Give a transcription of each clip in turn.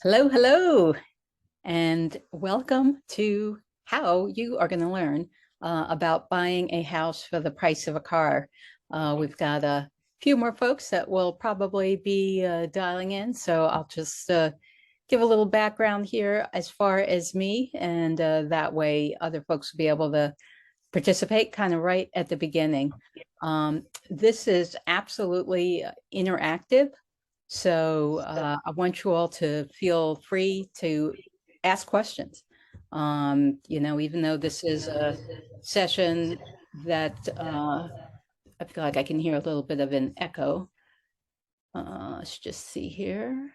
Hello, hello, and welcome to how you are going to learn about buying a house for the price of a car. We've got a few more folks that will probably be dialing in, so I'll just give a little background here as far as me, and that way other folks will be able to participate kind of right at the beginning. This is absolutely interactive. So I want you all to feel free to ask questions. Even though this is a session that I feel like I can hear a little bit of an echo. Let's just see here.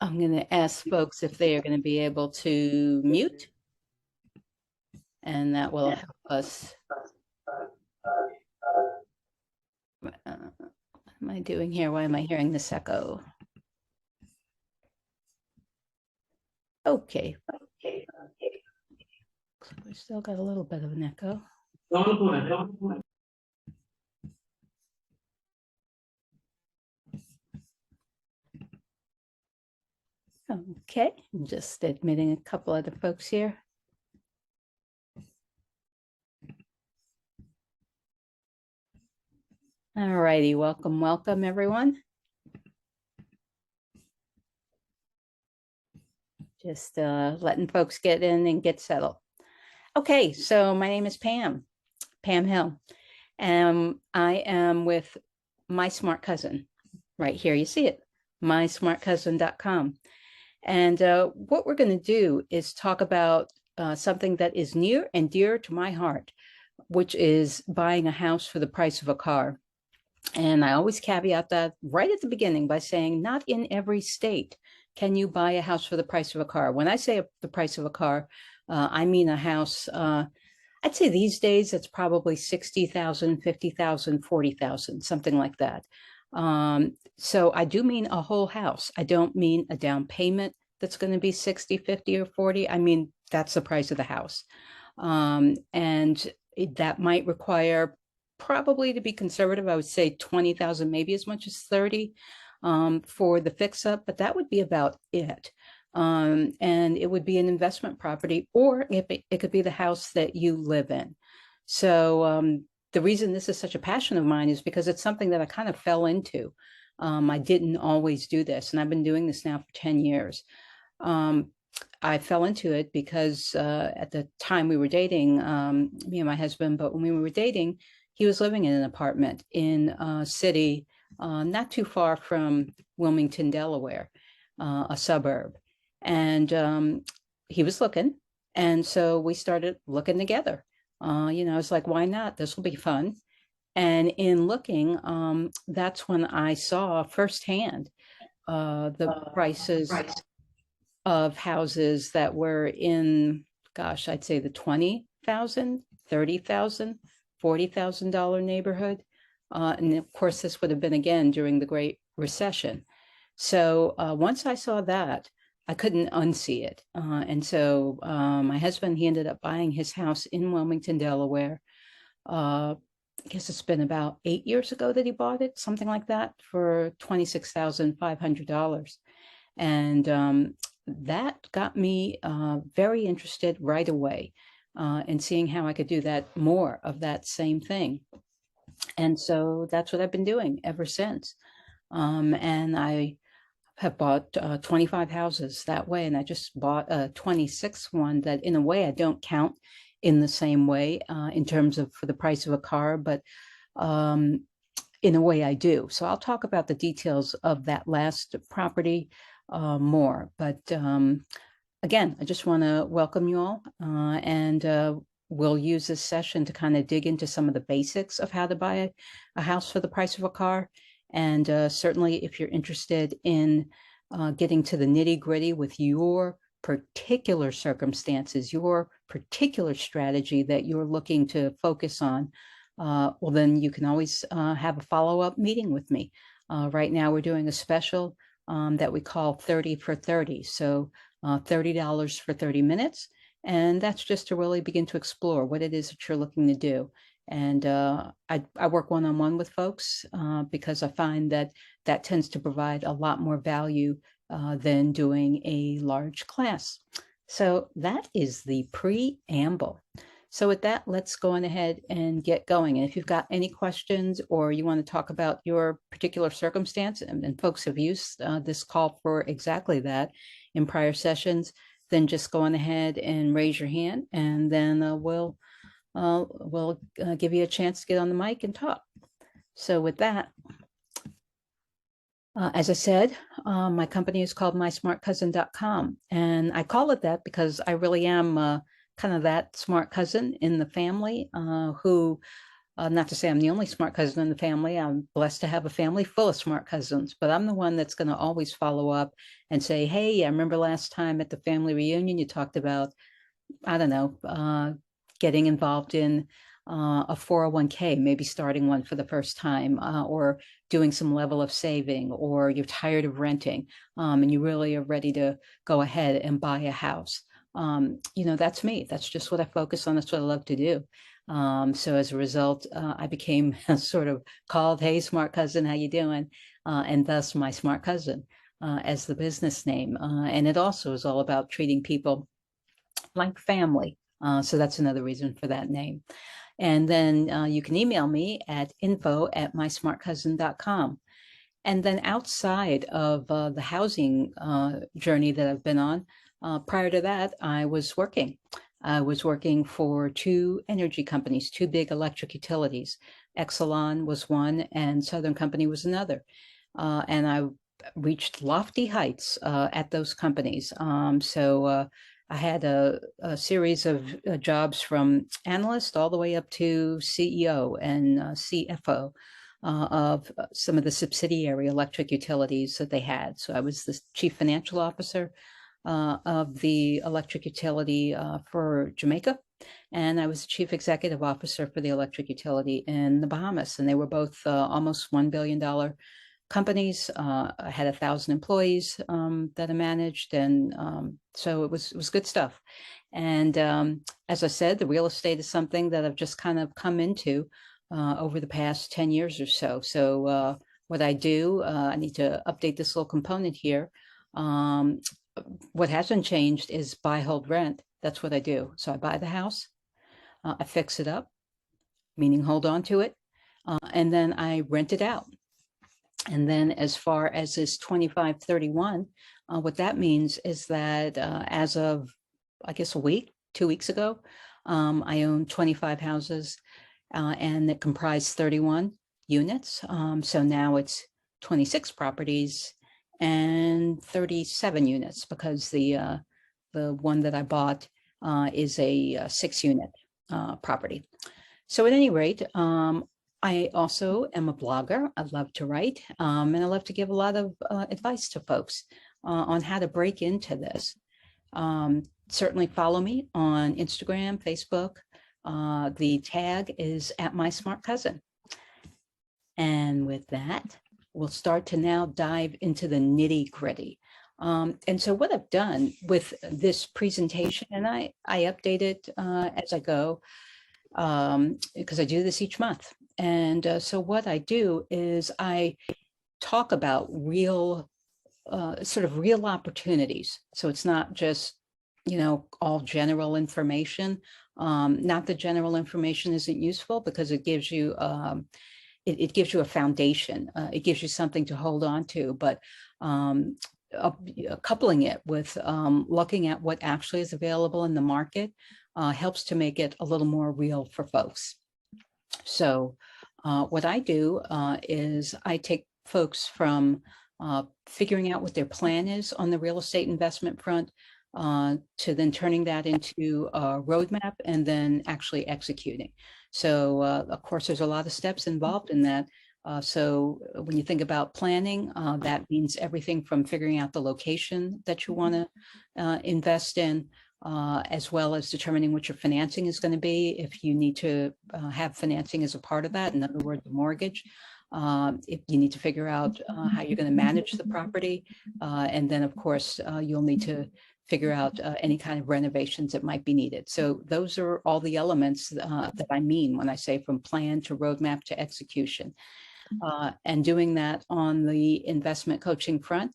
I'm going to ask folks if they are going to be able to mute, and that will help us. What am I doing here? Why am I hearing this echo? Okay. We still got a little bit of an echo. Okay, I'm just admitting a couple other folks here. All righty, welcome everyone. Just letting folks get in and get settled. Okay, so my name is Pam Hill, and I am with MySmartCousin. Right here, you see it, MySmartCousin.com. And what we're going to do is talk about something that is near and dear to my heart, which is buying a house for the price of a car. And I always caveat that right at the beginning by saying, not in every state can you buy a house for the price of a car. When I say the price of a car, I mean a house. I'd say these days it's probably 60,000, 50,000, 40,000, something like that. So I do mean a whole house. I don't mean a down payment that's going to be 60, 50, or 40. I mean, that's the price of the house. And that might require, probably to be conservative, I would say 20,000, maybe as much as 30 for the fix up, but that would be about it. And it would be an investment property, or it could be the house that you live in. So the reason this is such a passion of mine is because it's something that I kind of fell into. I didn't always do this, and I've been doing this now for 10 years. I fell into it because at the time we were dating, me and my husband, but when we were dating, he was living in an apartment in a city not too far from Wilmington, Delaware, a suburb. And he was looking. And so we started looking together. I was like, why not? This will be fun. And in looking, that's when I saw firsthand the prices of houses that were in, gosh, I'd say the 20,000, 30,000, $40,000 neighborhood. And of course, this would have been again during the Great Recession. So once I saw that, I couldn't unsee it. And so my husband, he ended up buying his house in Wilmington, Delaware. I guess it's been about 8 years ago that he bought it, something like that, for $26,500. And that got me very interested right away in seeing how I could do that, more of that same thing. And so that's what I've been doing ever since. And I have bought 25 houses that way. And I just bought a 26th one that, in a way, I don't count in the same way in terms of for the price of a car, but in a way I do. So I'll talk about the details of that last property more. But again, I just want to welcome you all, and we'll use this session to kind of dig into some of the basics of how to buy a house for the price of a car. And certainly if you're interested in getting to the nitty gritty with your particular circumstances, your particular strategy that you're looking to focus on, well, then you can always have a follow-up meeting with me. Right now we're doing a special that we call 30 for 30. So $30 for 30 minutes. And that's just to really begin to explore what it is that you're looking to do. And I work one-on-one with folks because I find that that tends to provide a lot more value than doing a large class. So that is the preamble. So with that, let's go on ahead and get going. And if you've got any questions or you want to talk about your particular circumstance, and folks have used this call for exactly that in prior sessions, then just go on ahead and raise your hand, and then we'll give you a chance to get on the mic and talk. So with that, as I said, my company is called MySmartCousin.com, and I call it that because I really am kind of that smart cousin in the family who, not to say I'm the only smart cousin in the family. I'm blessed to have a family full of smart cousins, but I'm the one that's going to always follow up and say, hey, I remember last time at the family reunion, you talked about, I don't know, getting involved in a 401k, maybe starting one for the first time, or doing some level of saving, or you're tired of renting and you really are ready to go ahead and buy a house. That's me. That's just what I focus on. That's what I love to do. So as a result, I became sort of called, hey, smart cousin, how you doing? And thus my smart cousin as the business name. And it also is all about treating people like family. So that's another reason for that name. And then you can email me at info@mysmartcousin.com. And then outside of the housing journey that I've been on, prior to that, I was working. I was working for two energy companies, two big electric utilities. Exelon was one and Southern Company was another. And I reached lofty heights at those companies. I had a series of jobs from analyst all the way up to CEO and CFO of some of the subsidiary electric utilities that they had. So I was the chief financial officer of the electric utility for Jamaica, and I was the chief executive officer for the electric utility in the Bahamas. And they were both almost $1 billion companies. I had 1,000 employees that I managed, and so it was good stuff. And as I said, the real estate is something that I've just kind of come into over the past 10 years or so. So what I do, I need to update this little component here. What hasn't changed is buy, hold, rent. That's what I do. So I buy the house, I fix it up, meaning hold on to it, and then I rent it out. And then as far as this 2531, what that means is that as of, I guess, 2 weeks ago, I own 25 houses and it comprised 31 units. So now it's 26 properties and 37 units because the one that I bought is a 6-unit property. So at any rate, I also am a blogger. I love to write, and I love to give a lot of advice to folks on how to break into this. Certainly follow me on Instagram, Facebook. The tag is @MySmartCousin. And with that, we'll start to now dive into the nitty gritty. And so what I've done with this presentation, and I update it as I go, because I do this each month. And so what I do is I talk about real, sort of real opportunities. So it's not just, all general information. Not that general information isn't useful, because it gives you, it gives you a foundation. It gives you something to hold on to, but coupling it with looking at what actually is available in the market helps to make it a little more real for folks. So what I do is I take folks from figuring out what their plan is on the real estate investment front to then turning that into a roadmap and then actually executing. So of course, there's a lot of steps involved in that. So when you think about planning, that means everything from figuring out the location that you want to invest in, as well as determining what your financing is going to be. If you need to have financing as a part of that, in other words, a mortgage, if you need to figure out how you're going to manage the property. And then, of course, you'll need to figure out any kind of renovations that might be needed. So those are all the elements that I mean when I say from plan to roadmap to execution. And doing that on the investment coaching front.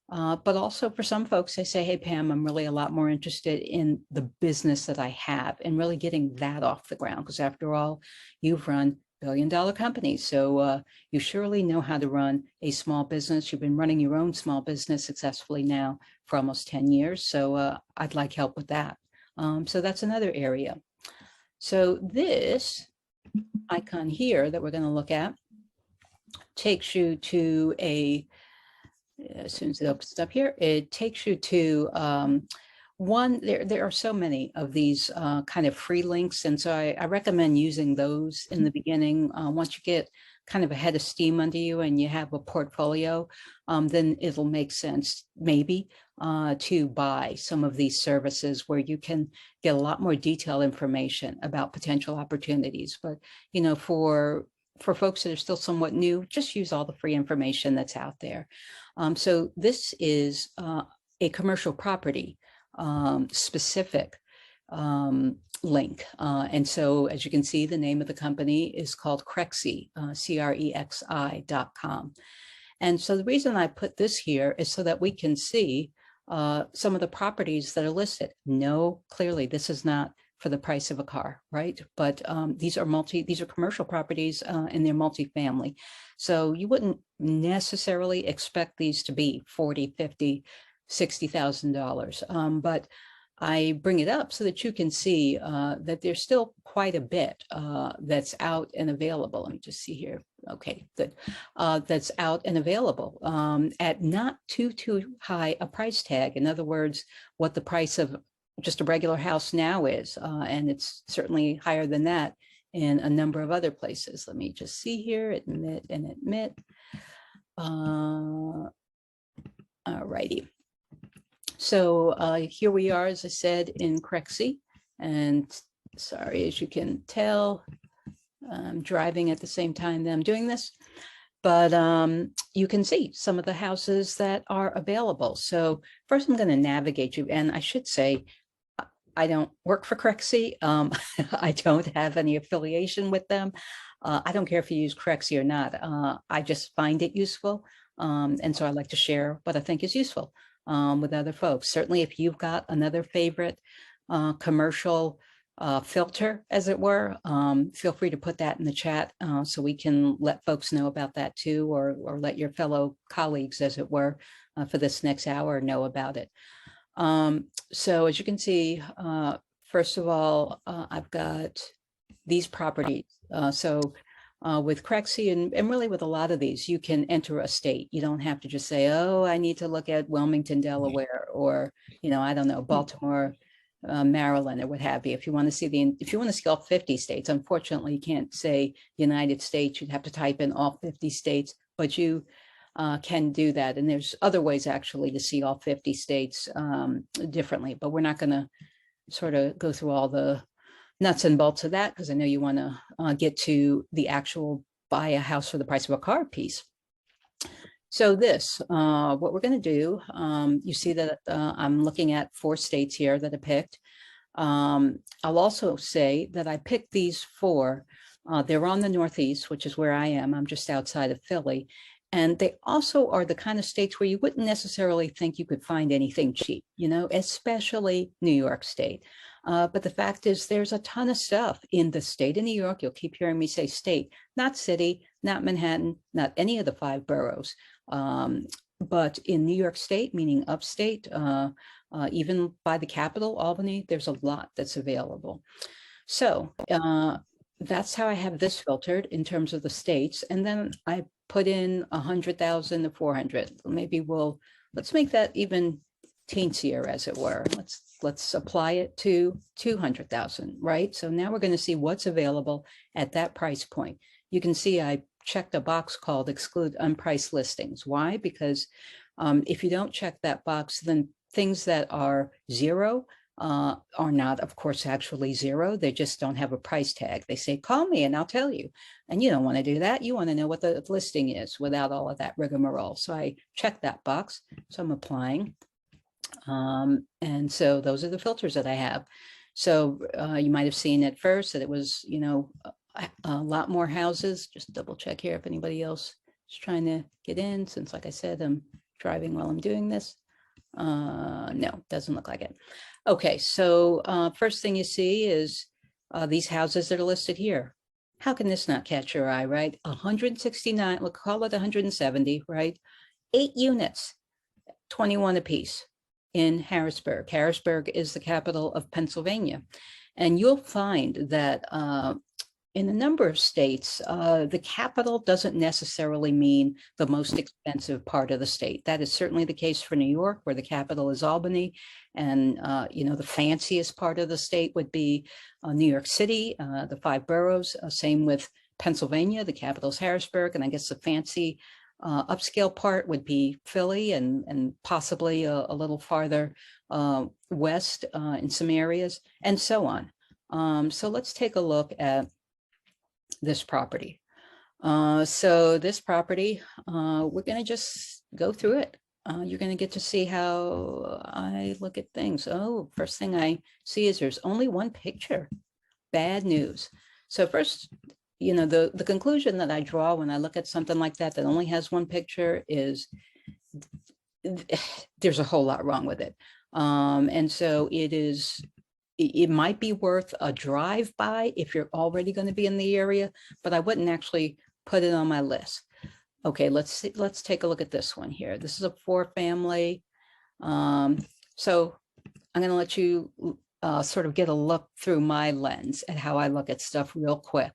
But also for some folks, they say, hey, Pam, I'm really a lot more interested in the business that I have and really getting that off the ground. Because after all, you've run billion-dollar companies. So you surely know how to run a small business. You've been running your own small business successfully now for almost 10 years. So I'd like help with that. So that's another area. So this icon here that we're going to look at takes you to as soon as it opens up here, it takes you to there are so many of these kind of free links. And so I recommend using those in the beginning. Once you get kind of a head of steam under you and you have a portfolio, then it'll make sense maybe to buy some of these services where you can get a lot more detailed information about potential opportunities. But, you know, for folks that are still somewhat new, just use all the free information that's out there. So this is a commercial property specific link. And so as you can see, the name of the company is called Crexi, CREXI.com. And so the reason I put this here is so that we can see some of the properties that are listed. No, clearly this is not for the price of a car, right? But these are commercial properties and they're multifamily. So you wouldn't necessarily expect these to be $40,000, $50,000, $60,000. But I bring it up so that you can see that there's still quite a bit that's out and available. Let me just see here. Okay, good. That's out and available at not too high a price tag. In other words, what the price of just a regular house now is, and it's certainly higher than that in a number of other places. Let me just see here, admit and admit. All righty. So here we are, as I said, in Crexi, and sorry, as you can tell, I'm driving at the same time that I'm doing this, but you can see some of the houses that are available. So first I'm going to navigate you, and I should say, I don't work for Crexi. I don't have any affiliation with them. I don't care if you use Crexi or not. I just find it useful. And so I like to share what I think is useful with other folks. Certainly if you've got another favorite commercial filter, as it were, feel free to put that in the chat so we can let folks know about that too, or let your fellow colleagues, as it were, for this next hour know about it. So as you can see, first of all, I've got these properties. With Crexi and really with a lot of these, you can enter a state. You don't have to just say, oh, I need to look at Wilmington, Delaware, or, you know, I don't know, Baltimore, Maryland, or what have you. If you want to see all 50 states, unfortunately, you can't say United States. You'd have to type in all 50 states, but you can do that. And there's other ways actually to see all 50 states differently, but we're not going to sort of go through all the nuts and bolts of that, because I know you want to get to the actual buy a house for the price of a car piece. So this, what we're going to do, you see that I'm looking at 4 states here that I picked. I'll also say that I picked these 4. They're on the Northeast, which is where I am. I'm just outside of Philly. And they also are the kind of states where you wouldn't necessarily think you could find anything cheap, you know, especially New York State. But the fact is there's a ton of stuff in the state of New York. You'll keep hearing me say state, not city, not Manhattan, not any of the 5 boroughs. But in New York State, meaning upstate, even by the capital, Albany, there's a lot that's available. So that's how I have this filtered in terms of the states. And then I put in 100,000 to 400. Maybe let's make that even teensier, as it were. Let's apply it to 200,000, right? So now we're going to see what's available at that price point. You can see I checked a box called exclude unpriced listings. Why? Because if you don't check that box, then things that are 0 are not, of course, actually 0. They just don't have a price tag. They say, call me and I'll tell you. And you don't want to do that. You want to know what the listing is without all of that rigmarole. So I checked that box. So I'm applying. And so those are the filters that I have. So you might have seen at first that it was, a lot more houses. Just double check here if anybody else is trying to get in, since like I said, I'm driving while I'm doing this. No, doesn't look like it. Okay, so first thing you see is these houses that are listed here. How can this not catch your eye, right? 169, we'll call it 170, right? 8 units, 21 apiece in Harrisburg. Harrisburg is the capital of Pennsylvania. And you'll find that in a number of states, the capital doesn't necessarily mean the most expensive part of the state. That is certainly the case for New York, where the capital is Albany. And, the fanciest part of the state would be New York City, the 5 boroughs. Same with Pennsylvania, the capital is Harrisburg. And I guess the fancy upscale part would be Philly and possibly a little farther west in some areas, and so on. So let's take a look at this property. So this property, we're going to just go through it. You're going to get to see how I look at things. Oh, first thing I see is there's only one picture. Bad news. So first, the conclusion that I draw when I look at something like that only has one picture is there's a whole lot wrong with it. And so it might be worth a drive by if you're already going to be in the area, but I wouldn't actually put it on my list. Okay, let's take a look at this one here. This is a 4-family. So I'm going to let you sort of get a look through my lens at how I look at stuff real quick.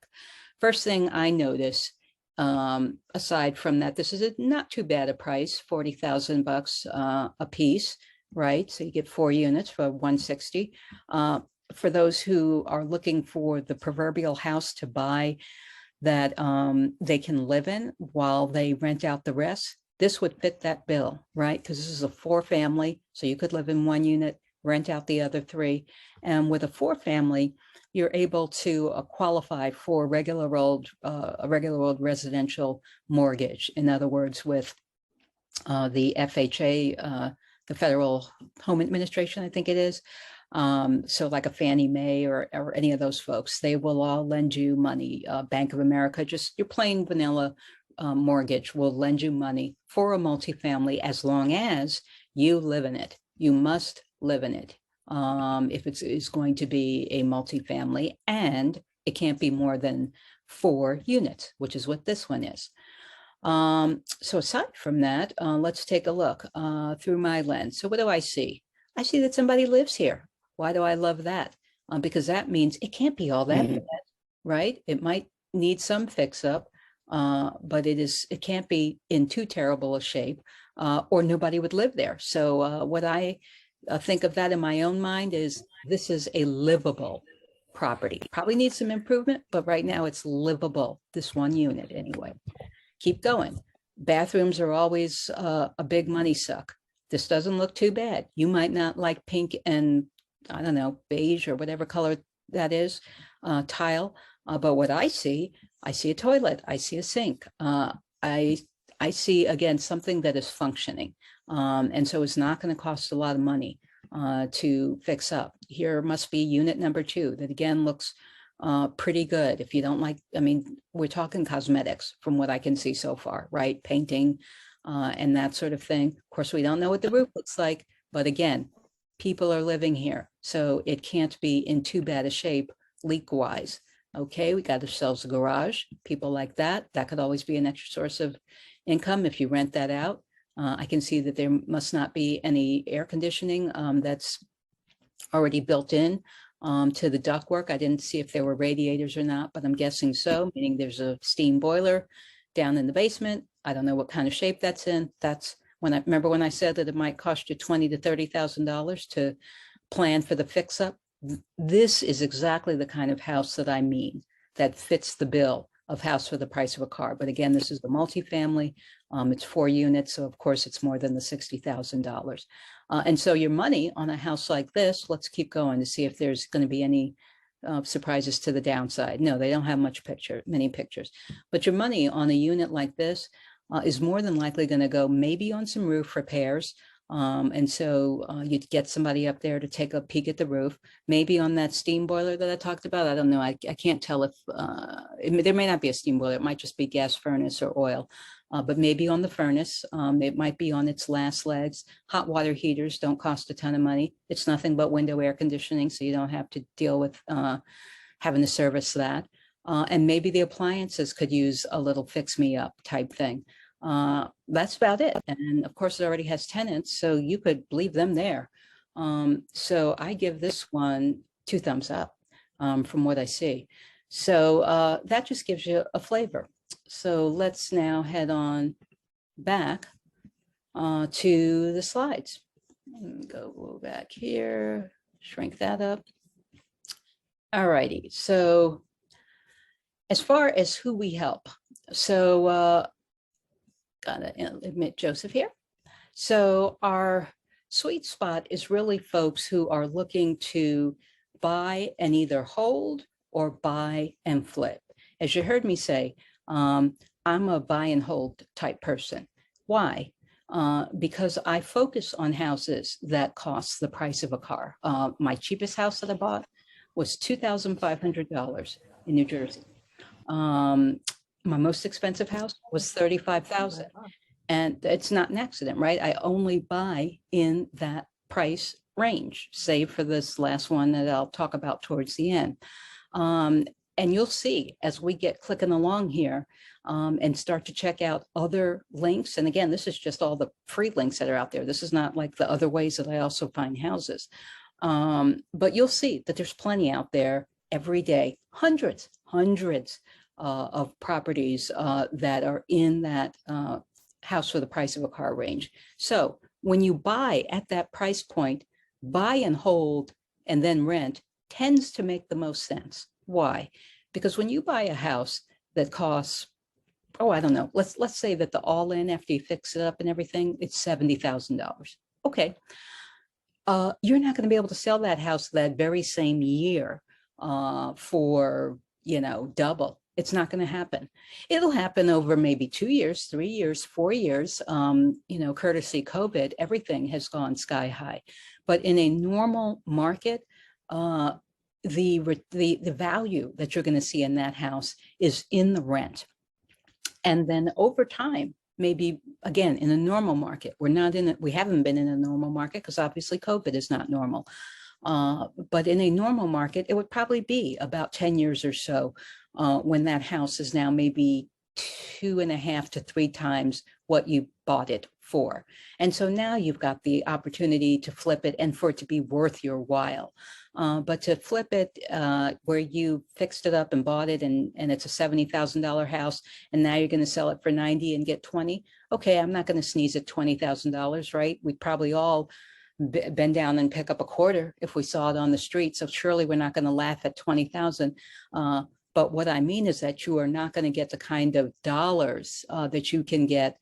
First thing I notice, aside from that, this is not too bad a price, $40,000 a piece, right? So you get 4 units for $160. For those who are looking for the proverbial house to buy that they can live in while they rent out the rest, this would fit that bill, right? Because this is a 4-family, so you could live in 1 unit, rent out the other 3. And with a 4-family, you're able to qualify for a regular old residential mortgage. In other words, with the FHA, the Federal Home Administration, I think it is. So like a Fannie Mae or any of those folks, they will all lend you money. Bank of America, just your plain vanilla mortgage will lend you money for a multifamily as long as you live in it. You must live in it if it's going to be a multifamily, and it can't be more than 4 units, which is what this one is. So aside from that, let's take a look through my lens. So what do I see? I see that somebody lives here. Why do I love that? Because that means it can't be all that bad, right? It might need some fix up, but it can't be in too terrible a shape, or nobody would live there. So what I think of that in my own mind is this is a livable property. Probably needs some improvement, but right now it's livable, this 1 unit anyway. Keep going. Bathrooms are always a big money suck. This doesn't look too bad. You might not like pink and, I don't know, beige or whatever color that is, tile. But what I see a toilet. I see a sink. I see, again, something that is functioning. And so it's not going to cost a lot of money to fix up. Here must be unit number 2 that, again, looks pretty good. If you don't like, I mean, we're talking cosmetics from what I can see so far, right? Painting and that sort of thing. Of course, we don't know what the roof looks like, but again, people are living here, so it can't be in too bad a shape leak-wise. Okay, we got ourselves a garage. People like that. That could always be an extra source of income if you rent that out. I can see that there must not be any air conditioning that's already built in to the ductwork. I didn't see if there were radiators or not, but I'm guessing so, meaning there's a steam boiler down in the basement. I don't know what kind of shape that's in. That's when I said that it might cost you $20,000 to $30,000 to plan for the fix up. This is exactly the kind of house that I mean, that fits the bill of house for the price of a car. But again, this is the multifamily. It's 4 units, so of course it's more than the $60,000. And so your money on a house like this, let's keep going to see if there's going to be any surprises to the downside. No, they don't have many pictures. But your money on a unit like this is more than likely going to go maybe on some roof repairs, And so you'd get somebody up there to take a peek at the roof, maybe on that steam boiler that I talked about. I don't know. I can't tell if there may not be a steam boiler. It might just be gas furnace or oil, but maybe on the furnace. It might be on its last legs. Hot water heaters don't cost a ton of money. It's nothing but window air conditioning, so you don't have to deal with having to service that. And maybe the appliances could use a little fix me up type thing. That's about it. And of course, it already has tenants, so you could leave them there. So I give this one 2 thumbs up from what I see. So that just gives you a flavor. So let's now head on back to the slides. Go back here, shrink that up. All righty. So as far as who we help, so gotta admit Joseph here. So our sweet spot is really folks who are looking to buy and either hold or buy and flip. As you heard me say, I'm a buy and hold type person. Why? Because I focus on houses that cost the price of a car. My cheapest house that I bought was $2,500 in New Jersey. My most expensive house was $35,000, and it's not an accident, right? I only buy in that price range, save for this last one that I'll talk about towards the end. And you'll see as we get clicking along here and start to check out other links. And again, this is just all the free links that are out there. This is not like the other ways that I also find houses. But you'll see that there's plenty out there every day, hundreds of properties that are in that house for the price of a car range. So when you buy at that price point, buy and hold and then rent tends to make the most sense. Why? Because when you buy a house that costs, oh, I don't know, let's say that the all-in after you fix it up and everything, it's $70,000. Okay. You're not going to be able to sell that house that very same year for, double. It's not going to happen. It'll happen over maybe 2 years, 3 years, 4 years. Courtesy COVID, everything has gone sky high. But in a normal market, the value that you're going to see in that house is in the rent. And then over time, maybe again in a normal market, we haven't been in a normal market because obviously COVID is not normal. But in a normal market, it would probably be about 10 years or so when that house is now maybe 2.5 to 3 times what you bought it for. And so now you've got the opportunity to flip it and for it to be worth your while. But to flip it where you fixed it up and bought it and it's a $70,000 house and now you're going to sell it for 90 and get 20. Okay, I'm not going to sneeze at $20,000, right? We'd probably all bend down and pick up a quarter if we saw it on the street. So surely we're not going to laugh at 20,000. But what I mean is that you are not going to get the kind of dollars that you can get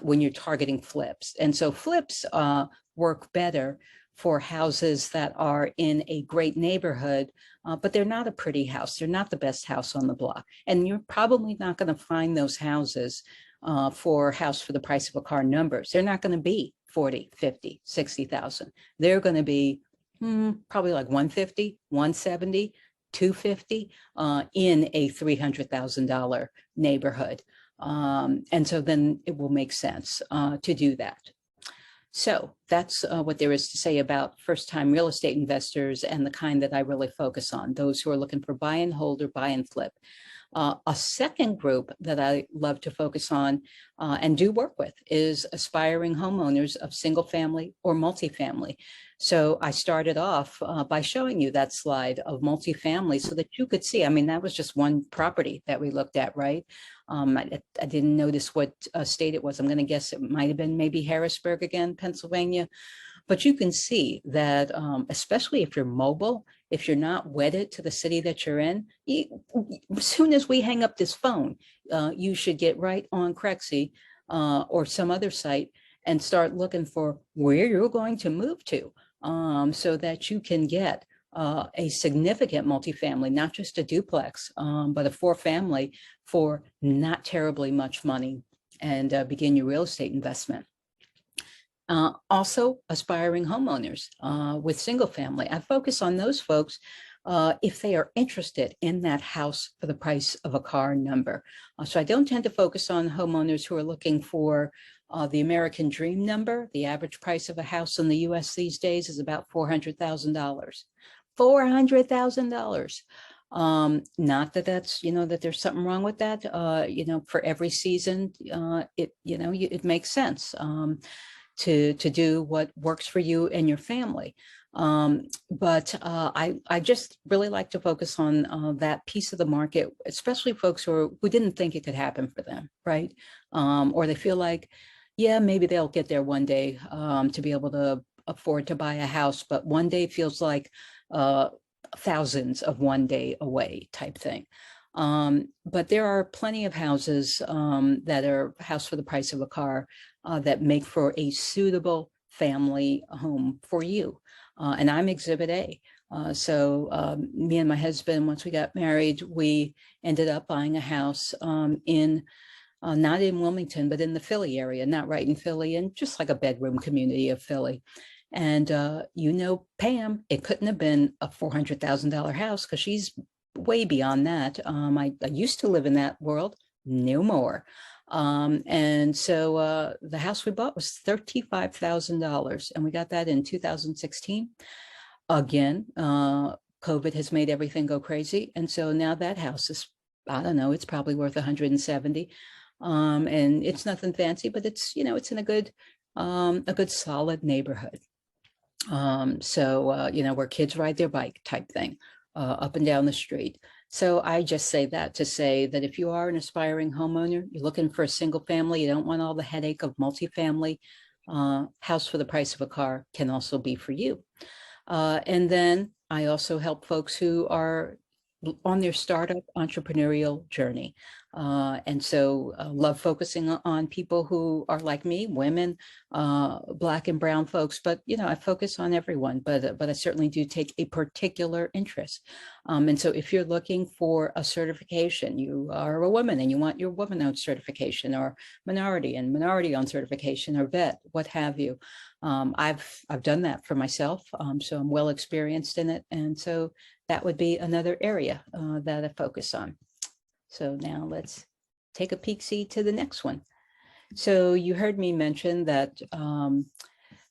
when you're targeting flips. And so flips work better for houses that are in a great neighborhood, but they're not a pretty house. They're not the best house on the block. And you're probably not going to find those houses for house for the price of a car numbers. They're not going to be 40, 50, 60,000. They're going to be probably like 150, 170, 250 in a $300,000 neighborhood. And so then it will make sense to do that. So that's what there is to say about first-time real estate investors and the kind that I really focus on, those who are looking for buy and hold or buy and flip. A second group that I love to focus on and do work with is aspiring homeowners of single family or multifamily. So I started off by showing you that slide of multifamily so that you could see, I mean, that was just one property that we looked at, right? I didn't notice what state it was. I'm going to guess it might have been maybe Harrisburg again, Pennsylvania. But you can see that, especially if you're mobile, if you're not wedded to the city that you're in, as soon as we hang up this phone, you should get right on Crexy or some other site and start looking for where you're going to move to so that you can get a significant multifamily, not just a duplex, but a 4-family for not terribly much money and begin your real estate investment. Also, aspiring homeowners with single family. I focus on those folks if they are interested in that house for the price of a car number. So I don't tend to focus on homeowners who are looking for the American dream number. The average price of a house in the US these days is about $400,000. $400,000. Not that that's, that there's something wrong with that. For every season, it makes sense. To do what works for you and your family. But I just really like to focus on that piece of the market, especially folks who didn't think it could happen for them, right? Or they feel like, yeah, maybe they'll get there one day to be able to afford to buy a house, but one day feels like thousands of one day away type thing. But there are plenty of houses that are house for the price of a car that make for a suitable family home for you. And I'm Exhibit A. So me and my husband, once we got married, we ended up buying a house in not in Wilmington, but in the Philly area, not right in Philly, and just like a bedroom community of Philly. And Pam, it couldn't have been a $400,000 house because she's way beyond that. I used to live in that world, no more. And so the house we bought was $35,000, and we got that in 2016. Again, COVID has made everything go crazy. And so now that house is, I don't know, it's probably worth 170. And it's nothing fancy, but it's, it's in a good solid neighborhood. Where kids ride their bike type thing, up and down the street. So I just say that to say that if you are an aspiring homeowner, you're looking for a single family, you don't want all the headache of multifamily, house for the price of a car can also be for you. And then I also help folks who are on their startup entrepreneurial journey. And so love focusing on people who are like me, women, Black and brown folks, but, I focus on everyone, but I certainly do take a particular interest. And so if you're looking for a certification, you are a woman and you want your woman-owned certification, or minority and minority-owned certification, or vet, what have you. I've done that for myself, so I'm well experienced in it. And so that would be another area that I focus on. So now let's take a peek-see to the next one. So you heard me mention that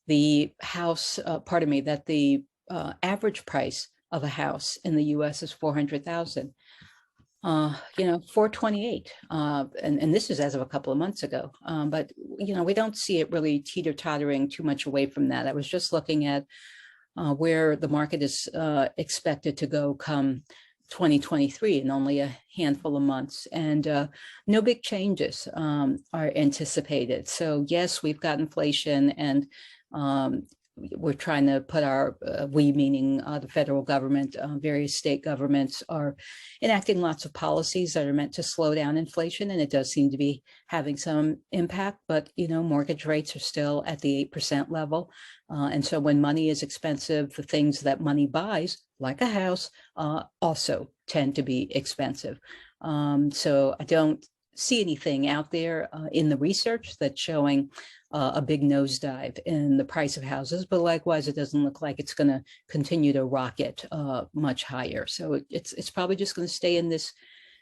the house, that the average price of a house in the US is $400,000. 428, and this is as of a couple of months ago. But we don't see it really teeter-tottering too much away from that. I was just looking at where the market is expected to go come 2023 in only a handful of months, and no big changes are anticipated. So yes, we've got inflation, and we're trying to put our, we meaning the federal government, various state governments are enacting lots of policies that are meant to slow down inflation, and it does seem to be having some impact. But mortgage rates are still at the 8% level, and so when money is expensive, the things that money buys, like a house, also tend to be expensive. So I don't see anything out there in the research that's showing a big nosedive in the price of houses, but likewise, it doesn't look like it's going to continue to rocket much higher. So it's probably just going to stay in this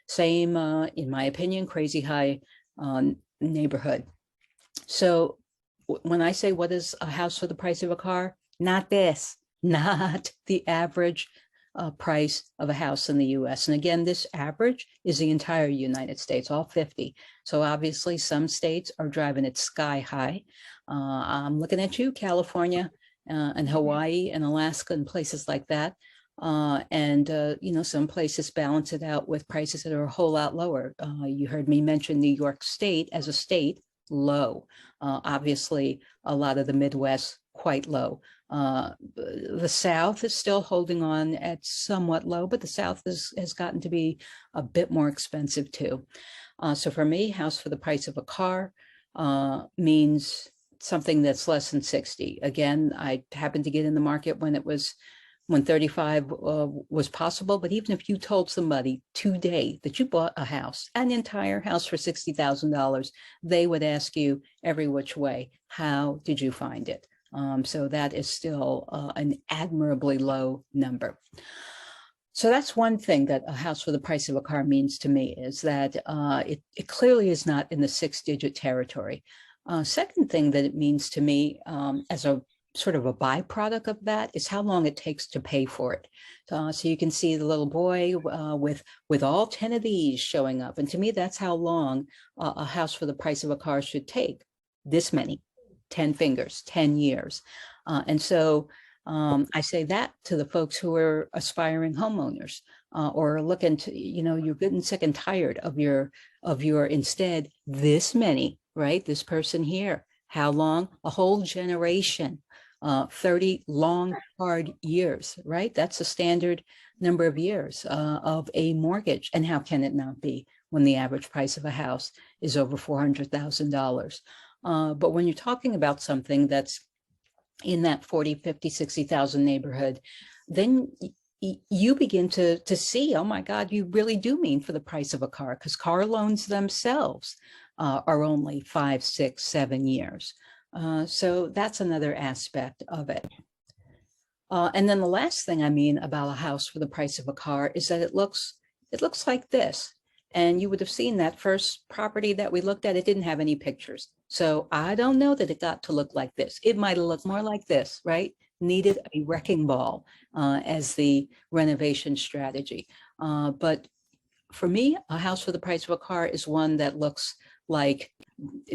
same, in my opinion, crazy high neighborhood. So when I say what is a house for the price of a car, not this, not the average price of a house in the US. And again, this average is the entire United States, all 50. So obviously some states are driving it sky high. I'm looking at you, California and Hawaii and Alaska and places like that. Some places balance it out with prices that are a whole lot lower. You heard me mention New York State as a state, low. Obviously, a lot of the Midwest, quite low. The South is still holding on at somewhat low, but the South has gotten to be a bit more expensive too. So for me, house for the price of a car means something that's less than 60. Again, I happened to get in the market when it was when 35 was possible. But even if you told somebody today that you bought a house, an entire house for $60,000, they would ask you every which way, how did you find it? So that is still an admirably low number. So that's one thing that a house for the price of a car means to me, is that it clearly is not in the 6-digit territory. Second thing that it means to me, as a sort of a byproduct of that, is how long it takes to pay for it. So you can see the little boy with all 10 of these showing up. And to me, that's how long a house for the price of a car should take. This many, 10 fingers, 10 years. And so I say that to the folks who are aspiring homeowners, or looking to, you're getting sick and tired of your instead this many, right? This person here, how long? A whole generation, 30 long, hard years, right? That's a standard number of years of a mortgage. And how can it not be when the average price of a house is over $400,000? But when you're talking about something that's in that 40, 50, 60,000 neighborhood, then you begin to see, oh my God, you really do mean for the price of a car, because car loans themselves are only 5, 6, 7 years. So that's another aspect of it. And then the last thing I mean about a house for the price of a car is that it looks like this. And you would have seen that first property that we looked at, it didn't have any pictures. So I don't know that it got to look like this. It might have looked more like this, right? Needed a wrecking ball as the renovation strategy. But for me, a house for the price of a car is one that looks like,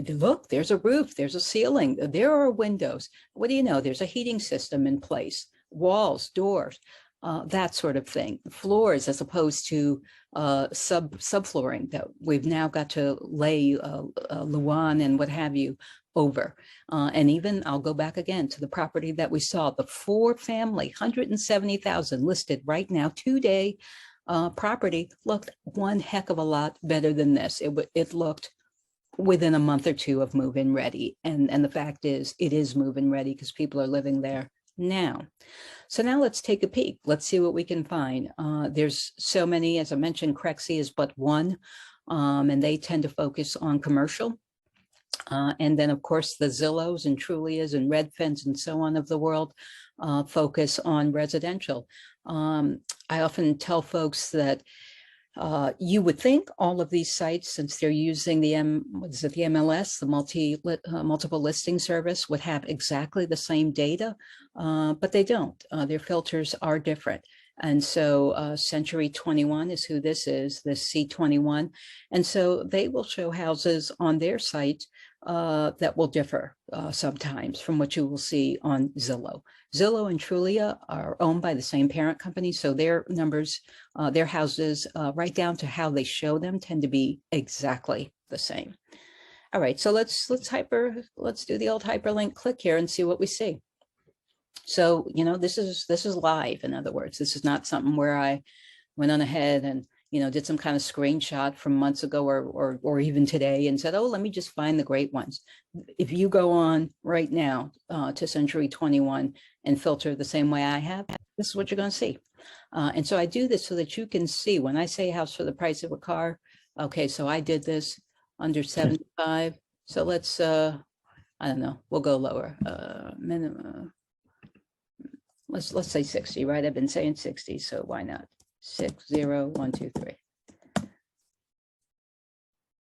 look, there's a roof, there's a ceiling, there are windows. What do you know? There's a heating system in place, walls, doors. That sort of thing. Floors, as opposed to subflooring that we've now got to lay Luan and what have you over. And even, I'll go back again to the property that we saw, the 4-family, 170,000 listed right now today property, looked one heck of a lot better than this. It looked within a month or two of move-in ready. And the fact is, it is move-in ready because people are living there now. So now let's take a peek. Let's see what we can find. There's so many, as I mentioned, Crexie is but one, and they tend to focus on commercial. And then, of course, the Zillows and Trulias and Redfins and so on of the world focus on residential. I often tell folks that you would think all of these sites, since they're using the MLS, the multiple listing service, would have exactly the same data, but they don't. Their filters are different. And so Century 21 is who this is, this C21. And so they will show houses on their site that will differ sometimes from what you will see on Zillow. Zillow and Trulia are owned by the same parent company, so their numbers, their houses, right down to how they show them, tend to be exactly the same. All right, so let's do the old hyperlink click here and see what we see. So, this is live. In other words, this is not something where I went on ahead and did some kind of screenshot from months ago or even today and said, oh, let me just find the great ones. If you go on right now to Century 21 and filter the same way I have, this is what you're going to see. And so I do this so that you can see when I say house for the price of a car. Okay, so I did this under 75. So let's, I don't know, we'll go lower. Minimum. Let's say 60, right? I've been saying 60, so why not? 6, 0, 1, 2, 3.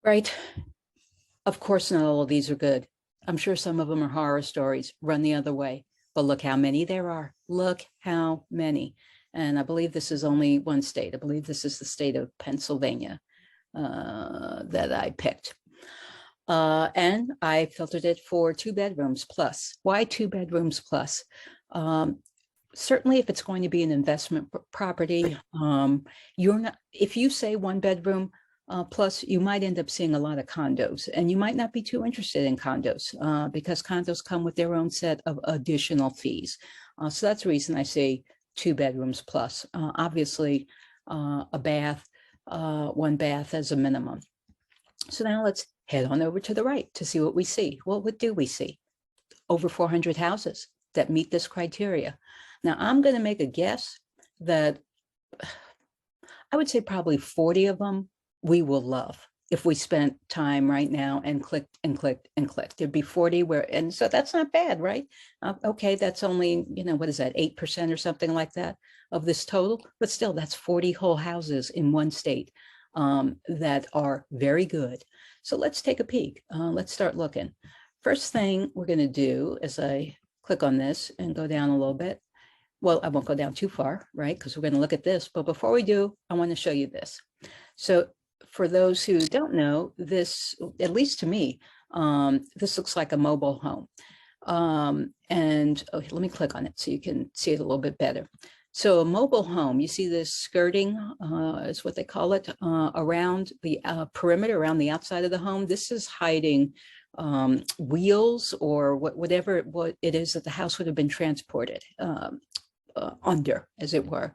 Right. Of course, not all of these are good. I'm sure some of them are horror stories, run the other way. But look how many there are. Look how many. And I believe this is only one state. I believe this is the state of Pennsylvania that I picked. And I filtered it for 2 bedrooms plus. Why 2 bedrooms plus? Certainly, if it's going to be an investment property, you're not, if you say 1 bedroom plus, you might end up seeing a lot of condos, and you might not be too interested in condos because condos come with their own set of additional fees. So that's the reason I say 2 bedrooms plus. Obviously, a bath, 1 bath as a minimum. So now let's head on over to the right to see what we see. Well, what do we see? Over 400 houses. that meet this criteria. Now, I'm going to make a guess that I would say probably 40 of them we will love if we spent time right now and clicked and clicked and clicked. There'd be 40 where, and so that's not bad, right? Okay, that's only, what is that, 8% or something like that of this total, but still that's 40 whole houses in one state that are very good. So let's take a peek. Let's start looking. First thing we're going to do is I click on this and go down a little bit. Well, I won't go down too far, right? Because we're going to look at this. But before we do, I want to show you this. So for those who don't know, this, at least to me, this looks like a mobile home. And let me click on it so you can see it a little bit better. So a mobile home, you see this skirting is what they call it, around the perimeter, around the outside of the home. This is hiding wheels or whatever it is that the house would have been transported under, as it were.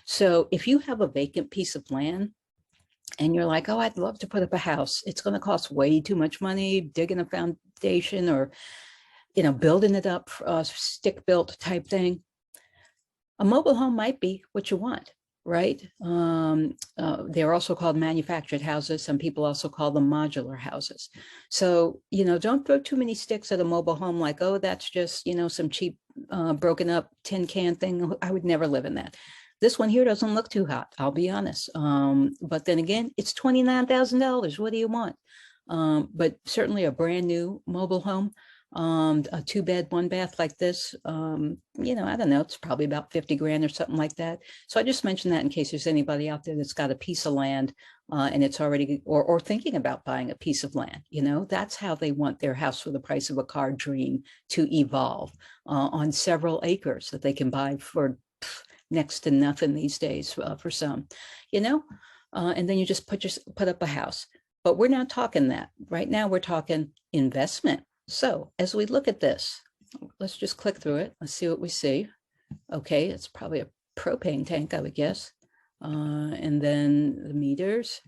So if you have a vacant piece of land and you're like, oh, I'd love to put up a house, it's going to cost way too much money digging a foundation or, building it up, stick built type thing. A mobile home might be what you want, right? They're also called manufactured houses. Some people also call them modular houses. So, don't throw too many sticks at a mobile home like, oh, that's just, some cheap broken up tin can thing. I would never live in that. This one here doesn't look too hot, I'll be honest. But then again, it's $29,000. What do you want? But certainly a brand new mobile home, a 2-bed, 1-bath like this, I don't know, it's probably about 50 grand or something like that. So I just mentioned that in case there's anybody out there that's got a piece of land and it's already, or thinking about buying a piece of land, that's how they want their house for the price of a car dream to evolve on several acres that they can buy for next to nothing these days for some, and then you just put up a house. But we're not talking that. Right now, we're talking investment. So as we look at this, let's just click through it. Let's see what we see. Okay, it's probably a propane tank, I would guess. And then the meters.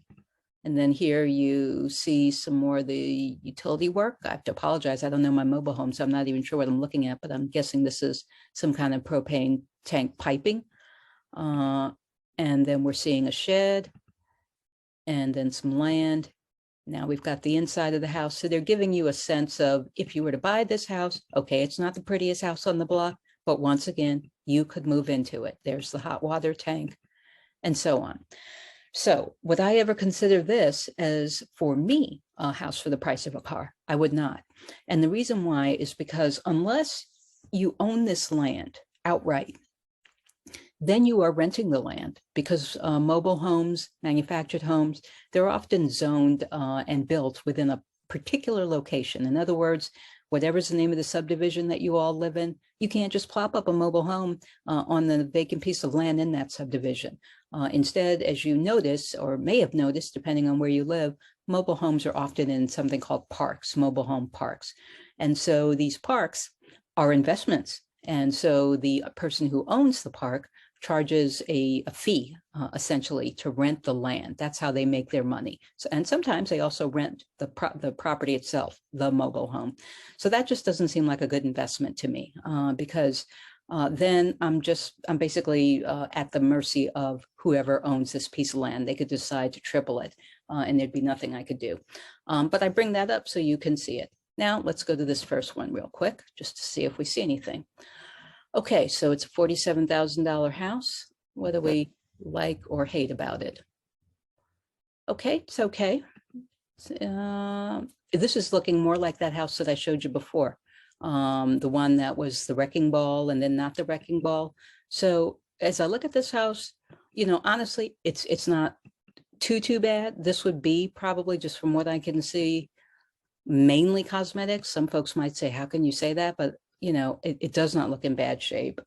And then here you see some more of the utility work. I have to apologize. I don't know my mobile home, so I'm not even sure what I'm looking at, but I'm guessing this is some kind of propane tank piping. And then we're seeing a shed and then some land. Now we've got the inside of the house. So they're giving you a sense of, if you were to buy this house, okay, it's not the prettiest house on the block, but once again, you could move into it. There's the hot water tank and so on. So would I ever consider this as, for me, a house for the price of a car? I would not. And the reason why is because unless you own this land outright, then you are renting the land, because mobile homes, manufactured homes, they're often zoned and built within a particular location. In other words, whatever's the name of the subdivision that you all live in, you can't just plop up a mobile home on the vacant piece of land in that subdivision. Instead, as you notice, or may have noticed, depending on where you live, mobile homes are often in something called parks, mobile home parks. And so these parks are investments. And so the person who owns the park charges a fee, essentially, to rent the land. That's how they make their money. So, and sometimes they also rent the property itself, the mobile home. So that just doesn't seem like a good investment to me, because then I'm basically at the mercy of whoever owns this piece of land. They could decide to triple it, and there'd be nothing I could do. But I bring that up so you can see it. Now let's go to this first one real quick, just to see if we see anything. Okay, so it's a $47,000 house. What do we like or hate about it? Okay, it's okay. This is looking more like that house that I showed you before. The one that was the wrecking ball and then not the wrecking ball. So as I look at this house, honestly, it's not too bad. This would be probably, just from what I can see, mainly cosmetics. Some folks might say, how can you say that? But it does not look in bad shape.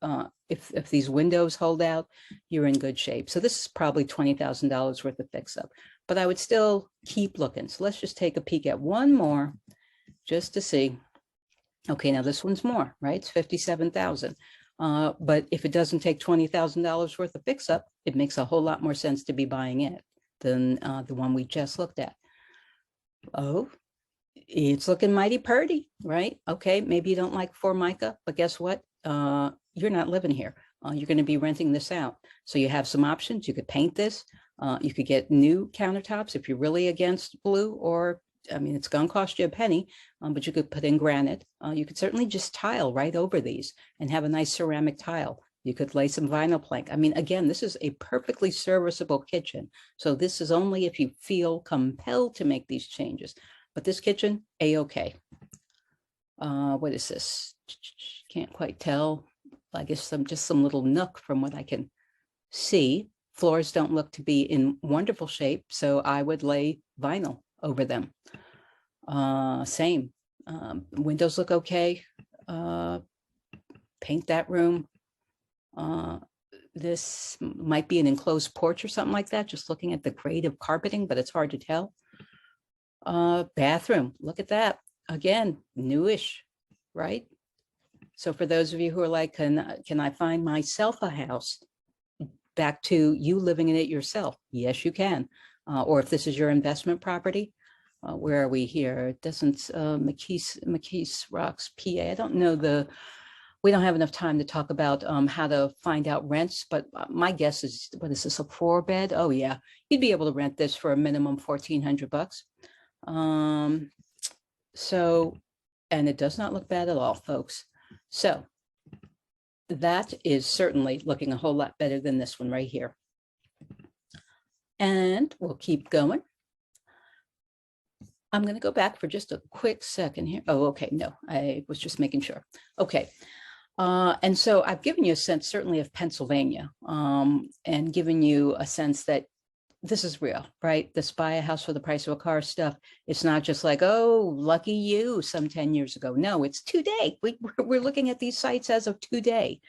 If these windows hold out, you're in good shape. So this is probably $20,000 worth of fix up, but I would still keep looking. So let's just take a peek at one more just to see. Okay, now this one's more, right? It's $57,000. But if it doesn't take $20,000 worth of fix up, it makes a whole lot more sense to be buying it than the one we just looked at. Oh, it's looking mighty purty, right? Okay, maybe you don't like Formica, but guess what? you're not living here. You're going to be renting this out. So you have some options. You could paint this. You could get new countertops if you're really against blue, or, I mean, it's going to cost you a penny, but you could put in granite. You could certainly just tile right over these and have a nice ceramic tile. You could lay some vinyl plank. I mean, again, this is a perfectly serviceable kitchen. So this is only if you feel compelled to make these changes. But this kitchen, A-okay. What is this? Can't quite tell. I guess some little nook from what I can see. Floors don't look to be in wonderful shape, so I would lay vinyl over them. Same. Windows look okay. Paint that room. This might be an enclosed porch or something like that, just looking at the grade of carpeting, but it's hard to tell. Bathroom, look at that. Again, newish, right? So for those of you who are like, can I find myself a house? Back to you living in it yourself. Yes, you can. Or if this is your investment property, where are we here? It doesn't, McKees Rocks, PA. I don't know we don't have enough time to talk about how to find out rents, but my guess is, what is this, a 4-bed? Oh yeah, you'd be able to rent this for a minimum $1,400. So, and it does not look bad at all, folks. So that is certainly looking a whole lot better than this one right here. And we'll keep going. I'm going to go back for just a quick second here. Oh, okay. No, I was just making sure. Okay. And so I've given you a sense, certainly, of Pennsylvania, and given you a sense that this is real, right? This buy a house for the price of a car stuff. It's not just like, oh, lucky you some 10 years ago. No, it's today. We're looking at these sites as of today.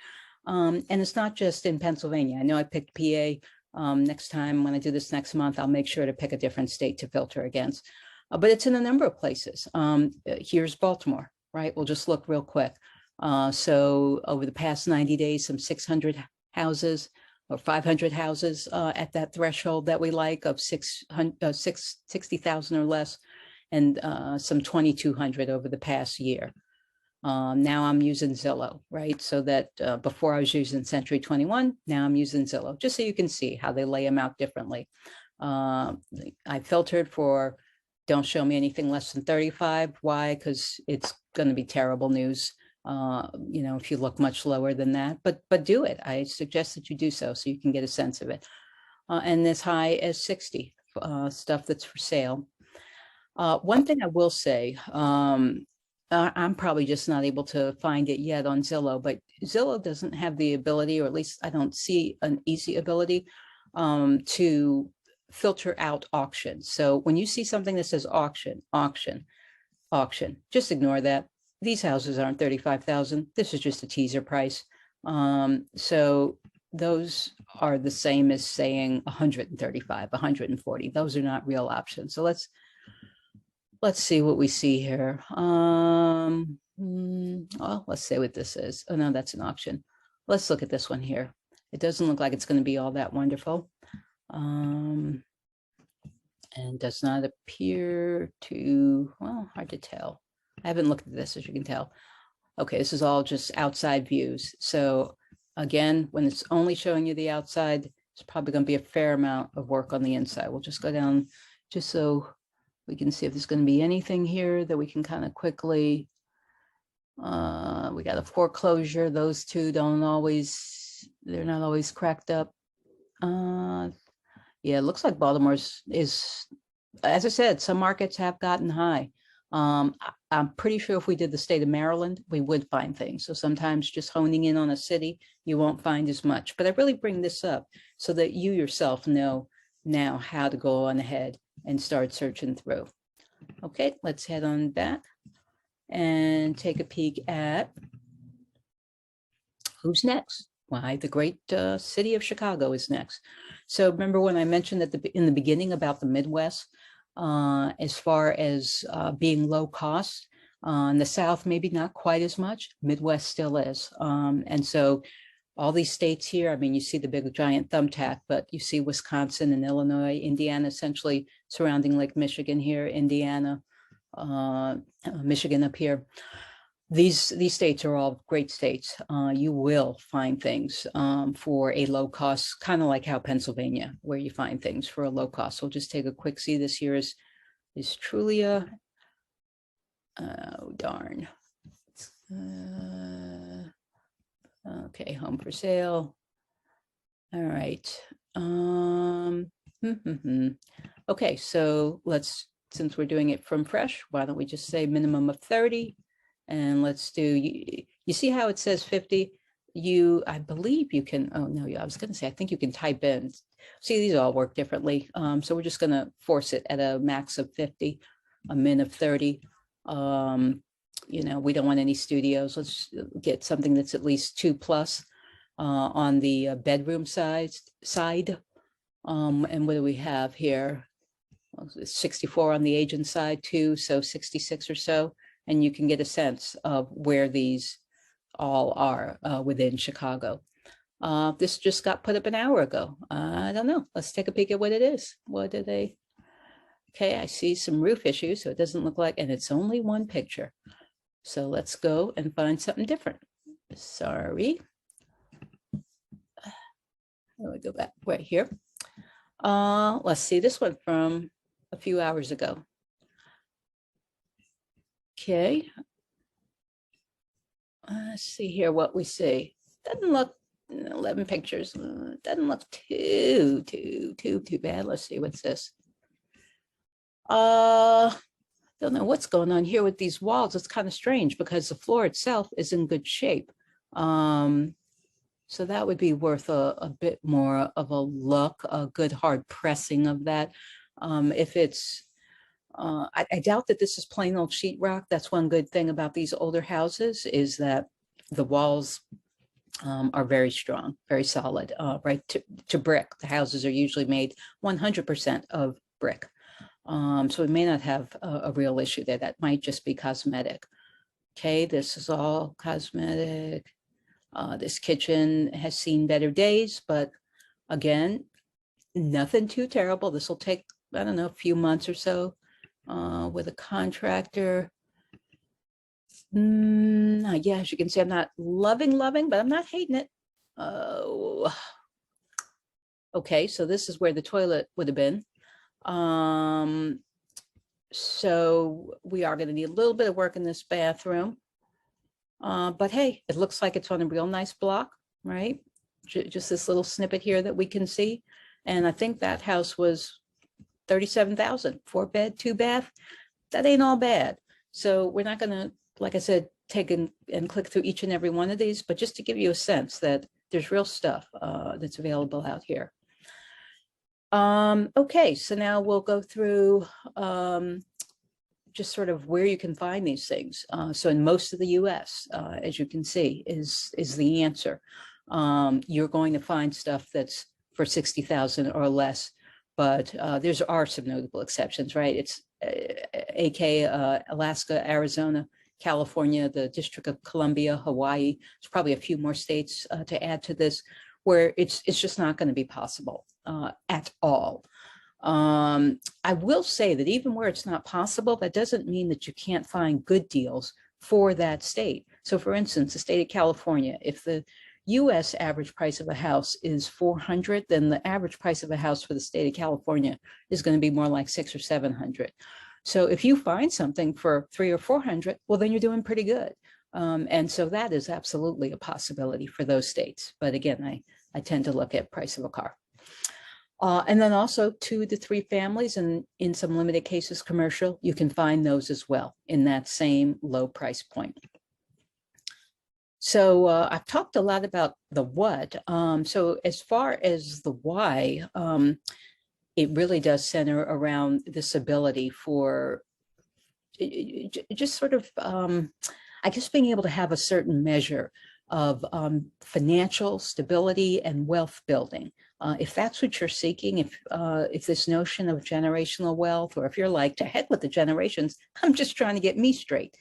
And it's not just in Pennsylvania. I know I picked PA. Next time when I do this next month, I'll make sure to pick a different state to filter against. But it's in a number of places. Here's Baltimore, right? We'll just look real quick. So over the past 90 days, some 600 houses or 500 houses at that threshold that we like of 60,000 or less, and some 2,200 over the past year. Now I'm using Zillow, right? So that before I was using Century 21, now I'm using Zillow, just so you can see how they lay them out differently. I filtered for don't show me anything less than 35. Why? Because it's going to be terrible news. You know, if you look much lower than that, but do it. I suggest that you do so you can get a sense of it. And as high as 60 stuff that's for sale. One thing I will say, I'm probably just not able to find it yet on Zillow, but Zillow doesn't have the ability, or at least I don't see an easy ability to filter out auction. So when you see something that says auction, just ignore that. These houses aren't 35,000. This is just a teaser price. So those are the same as saying 135, 140. Those are not real options. So let's see what we see here. Well, let's see what this is. Oh no, that's an auction. Let's look at this one here. It doesn't look like it's going to be all that wonderful. And does not appear to, well, hard to tell. I haven't looked at this, as you can tell. Okay, this is all just outside views. So again, when it's only showing you the outside, it's probably going to be a fair amount of work on the inside. We'll just go down just so we can see if there's going to be anything here that we can kind of quickly. We got a foreclosure. Those two they're not always cracked up. Yeah, it looks like Baltimore's is, as I said, some markets have gotten high. I'm pretty sure if we did the state of Maryland, we would find things. So sometimes just honing in on a city, you won't find as much. But I really bring this up so that you yourself know now how to go on ahead and start searching through. Okay, let's head on back and take a peek at who's next. Why, the great city of Chicago is next. So remember when I mentioned at in the beginning about the Midwest, as far as being low cost, in the South, maybe not quite as much. Midwest still is. And so all these states here, I mean, you see the big giant thumbtack, but you see Wisconsin and Illinois, Indiana, essentially surrounding Lake Michigan here, Indiana, Michigan up here. These states are all great states. You will find things for a low cost, kind of like how Pennsylvania, where you find things for a low cost. We'll just take a quick see. This here is Trulia. Oh, darn. Okay, home for sale. All right. Okay, so since we're doing it from fresh, why don't we just say minimum of 30? And let's do, you see how it says 50? I believe you can, oh no, I was gonna say, I think you can type in. See, these all work differently. So we're just gonna force it at a max of 50, a min of 30. You know, we don't want any studios. Let's get something that's at least 2+ on the bedroom side. And what do we have here? 64 on the agent side too, so 66 or so. And you can get a sense of where these all are within Chicago. This just got put up an hour ago. I don't know. Let's take a peek at what it is. What did they? Okay, I see some roof issues, so it doesn't look like, and it's only one picture. So let's go and find something different. Sorry. Let me go back right here. Let's see this one from a few hours ago. Okay. Let's see here what we see. Doesn't look 11 pictures. Doesn't look too bad. Let's see, what's this? Don't know what's going on here with these walls. It's kind of strange because the floor itself is in good shape. So that would be worth a bit more of a look, a good hard pressing of that. If it's, I doubt that this is plain old sheetrock. That's one good thing about these older houses is that the walls are very strong, very solid, right to brick. The houses are usually made 100% of brick. So we may not have a real issue there. That might just be cosmetic. Okay, this is all cosmetic. This kitchen has seen better days, but again, nothing too terrible. This will take, I don't know, a few months or so with a contractor. Yeah, as you can see, I'm not loving, but I'm not hating it. Oh, okay, so this is where the toilet would have been. So we are going to need a little bit of work in this bathroom. But hey, it looks like it's on a real nice block, right? Just this little snippet here that we can see. And I think that house was 37,000, 4-bed, 2-bath. That ain't all bad. So we're not going to, like I said, take and click through each and every one of these, but just to give you a sense that there's real stuff that's available out here. Okay, so now we'll go through just sort of where you can find these things. So in most of the US, as you can see, is the answer. You're going to find stuff that's for 60,000 or less, but there are some notable exceptions, right? It's AK, Alaska, Arizona, California, the District of Columbia, Hawaii. There's probably a few more states to add to this where it's just not going to be possible at all. I will say that even where it's not possible, that doesn't mean that you can't find good deals for that state. So for instance, the state of California, if the US average price of a house is 400, then the average price of a house for the state of California is going to be more like 600 or 700. So if you find something for 300 or 400, well, then you're doing pretty good. And so that is absolutely a possibility for those states. But again, I tend to look at price of a car. And then also 2 to 3 families, and in some limited cases, commercial, you can find those as well in that same low price point. So I've talked a lot about the what. So as far as the why, it really does center around this ability for just sort of, I guess, being able to have a certain measure of financial stability and wealth building. If that's what you're seeking, if this notion of generational wealth, or if you're like, to heck with the generations, I'm just trying to get me straight.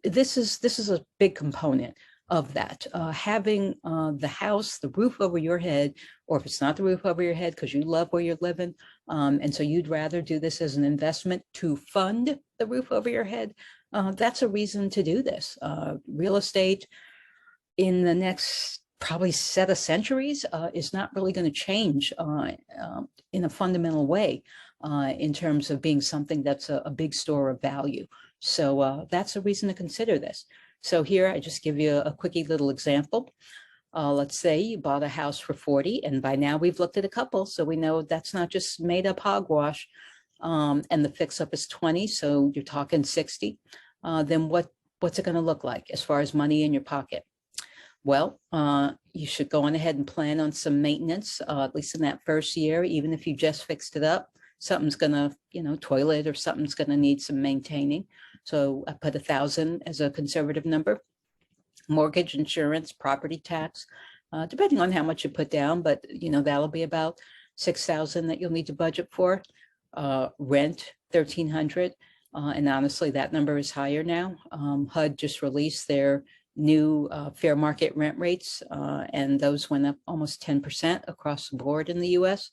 This is a big component of that. Having the house, the roof over your head, or if it's not the roof over your head because you love where you're living, and so you'd rather do this as an investment to fund the roof over your head, that's a reason to do this. Real estate in the next probably set of centuries is not really going to change in a fundamental way in terms of being something that's a big store of value. So that's a reason to consider this. So here I just give you a quickie little example. Let's say you bought a house for 40, and by now we've looked at a couple, so we know that's not just made up hogwash. And the fix up is 20, so you're talking 60. Then what's it going to look like as far as money in your pocket? Well, you should go on ahead and plan on some maintenance, at least in that first year. Even if you just fixed it up, something's gonna, toilet or something's gonna need some maintaining. So I put 1,000 as a conservative number. Mortgage, insurance, property tax, depending on how much you put down, but that'll be about 6,000 that you'll need to budget for. Rent, 1,300, and honestly, that number is higher now. HUD just released their new fair market rent rates, and those went up almost 10% across the board in the US.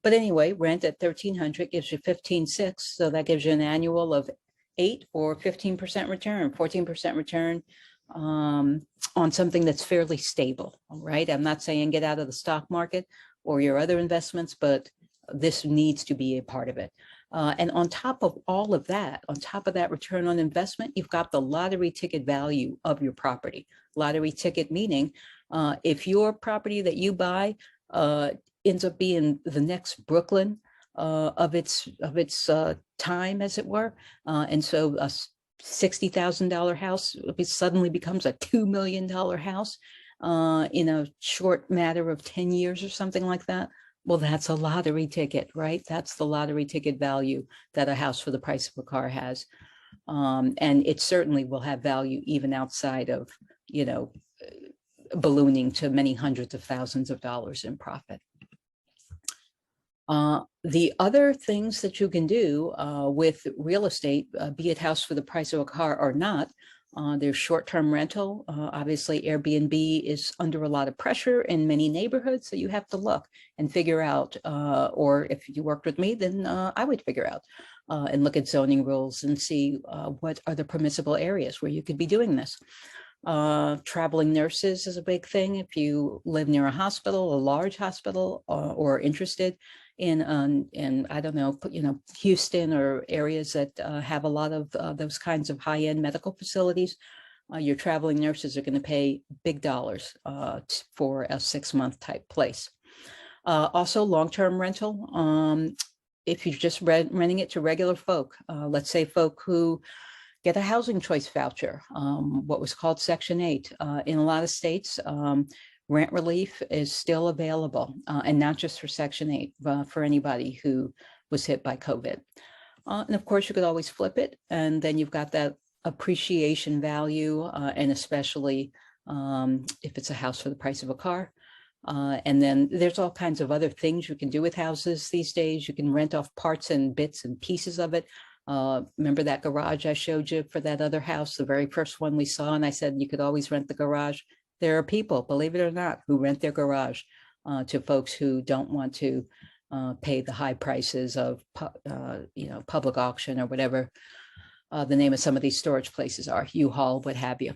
But anyway, rent at 1,300 gives you 15.6, so that gives you an annual of 8 or 15% return, 14% return on something that's fairly stable. All right, I'm not saying get out of the stock market or your other investments, but this needs to be a part of it. And on top of all of that, on top of that return on investment, you've got the lottery ticket value of your property. Lottery ticket meaning if your property that you buy ends up being the next Brooklyn of its time, as it were, and so a $60,000 house suddenly becomes a $2 million house in a short matter of 10 years or something like that. Well, that's a lottery ticket, right? That's the lottery ticket value that a house for the price of a car has. And it certainly will have value even outside of, ballooning to many hundreds of thousands of dollars in profit. The other things that you can do with real estate, be it house for the price of a car or not, there's short-term rental. Obviously, Airbnb is under a lot of pressure in many neighborhoods, so you have to look and figure out, or if you worked with me, then I would figure out and look at zoning rules and see what are the permissible areas where you could be doing this. Traveling nurses is a big thing. If you live near a hospital, a large hospital, or interested in I don't know, Houston or areas that have a lot of those kinds of high-end medical facilities, your traveling nurses are going to pay big dollars for a 6-month type place. Also, long-term rental. If you're just renting it to regular folk, let's say folk who get a housing choice voucher, what was called Section 8. In a lot of states, rent relief is still available, and not just for Section 8, but for anybody who was hit by COVID. And of course, you could always flip it, and then you've got that appreciation value, and especially if it's a house for the price of a car. And then there's all kinds of other things you can do with houses these days. You can rent off parts and bits and pieces of it. Remember that garage I showed you for that other house, the very first one we saw, and I said you could always rent the garage. There are people, believe it or not, who rent their garage to folks who don't want to pay the high prices of public auction or whatever the name of some of these storage places are, U-Haul, what have you.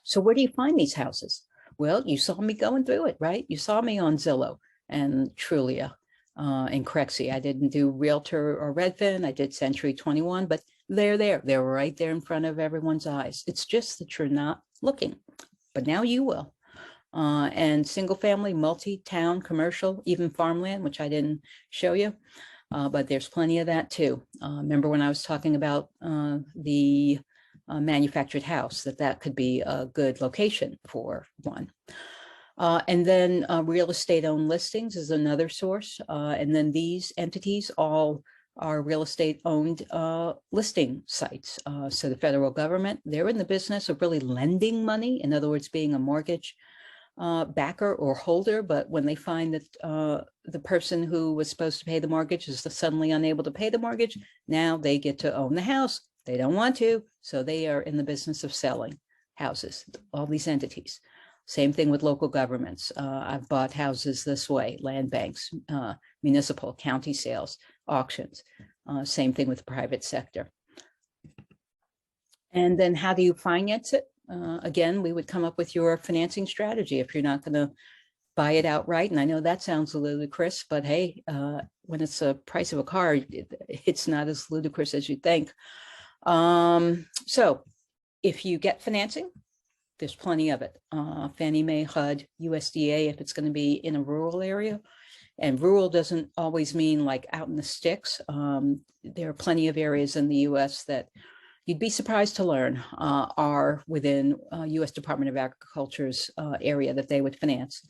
So where do you find these houses? Well, you saw me going through it, right? You saw me on Zillow and Trulia and Crexie. I didn't do Realtor or Redfin. I did Century 21, but they're there. They're right there in front of everyone's eyes. It's just that you're not looking, but now you will. And single family, multi-town, commercial, even farmland, which I didn't show you, but there's plenty of that too. Remember when I was talking about the manufactured house, that could be a good location for one. And then real estate owned listings is another source. And then these entities all are real estate owned listing sites. So the federal government, they're in the business of really lending money. In other words, being a mortgage backer or holder. But when they find that the person who was supposed to pay the mortgage is suddenly unable to pay the mortgage, now they get to own the house. They don't want to, so they are in the business of selling houses, all these entities. Same thing with local governments. I've bought houses this way, land banks, municipal, county sales, auctions. Same thing with the private sector. And then how do you finance it? Again, we would come up with your financing strategy if you're not going to buy it outright. And I know that sounds ludicrous, but hey, when it's the price of a car, it's not as ludicrous as you think. So if you get financing, there's plenty of it. Fannie Mae, HUD, USDA, if it's going to be in a rural area. And rural doesn't always mean like out in the sticks. There are plenty of areas in the US that you'd be surprised to learn are within US Department of Agriculture's area that they would finance.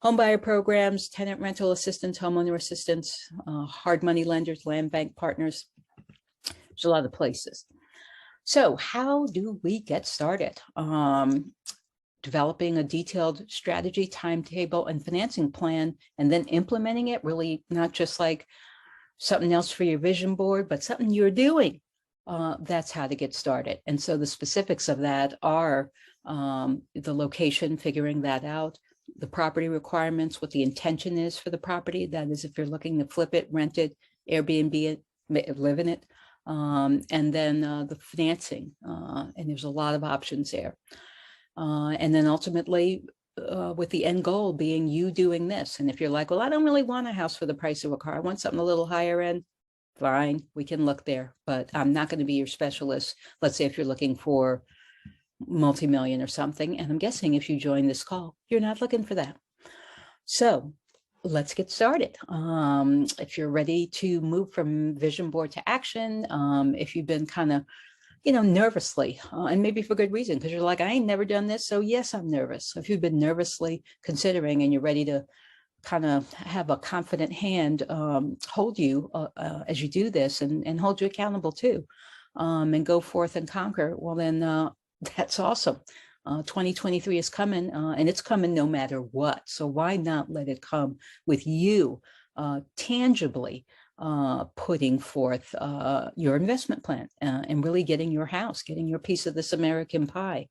Homebuyer programs, tenant rental assistance, homeowner assistance, hard money lenders, land bank partners. There's a lot of places. So how do we get started? Developing a detailed strategy, timetable, and financing plan, and then implementing it, really not just like something else for your vision board, but something you're doing. That's how to get started. And so the specifics of that are the location, figuring that out, the property requirements, what the intention is for the property. That is, if you're looking to flip it, rent it, Airbnb it, live in it, and then the financing. And there's a lot of options there. And then ultimately, with the end goal being you doing this. And if you're like, well, I don't really want a house for the price of a car, I want something a little higher end, fine, we can look there, but I'm not going to be your specialist. Let's say if you're looking for multi-million or something, and I'm guessing if you join this call, you're not looking for that. So let's get started. If you're ready to move from vision board to action, if you've been kind of nervously, and maybe for good reason, because you're like, I ain't never done this. So yes, I'm nervous. If you've been nervously considering and you're ready to kind of have a confident hand hold you as you do this and hold you accountable too, and go forth and conquer, well, then that's awesome. 2023 is coming, and it's coming no matter what. So why not let it come with you tangibly putting forth your investment plan and really getting your house, getting your piece of this American pie.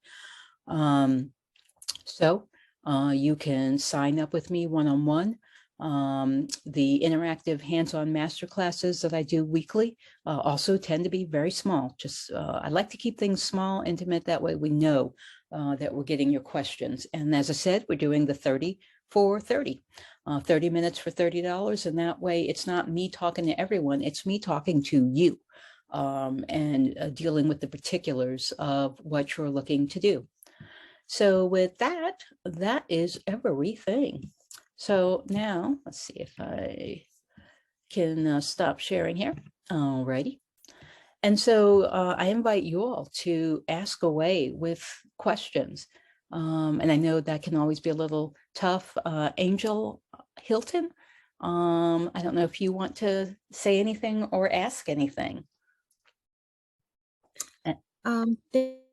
So you can sign up with me one-on-one. The interactive hands-on masterclasses that I do weekly also tend to be very small. Just I like to keep things small, intimate. That way we know that we're getting your questions. And as I said, we're doing the 30 for 30. 30 minutes for $30. And that way it's not me talking to everyone, it's me talking to you and dealing with the particulars of what you're looking to do. So with that, that is everything. So now let's see if I can stop sharing here. Alrighty. And so I invite you all to ask away with questions. And I know that can always be a little tough. Angel Hilton, I don't know if you want to say anything or ask anything.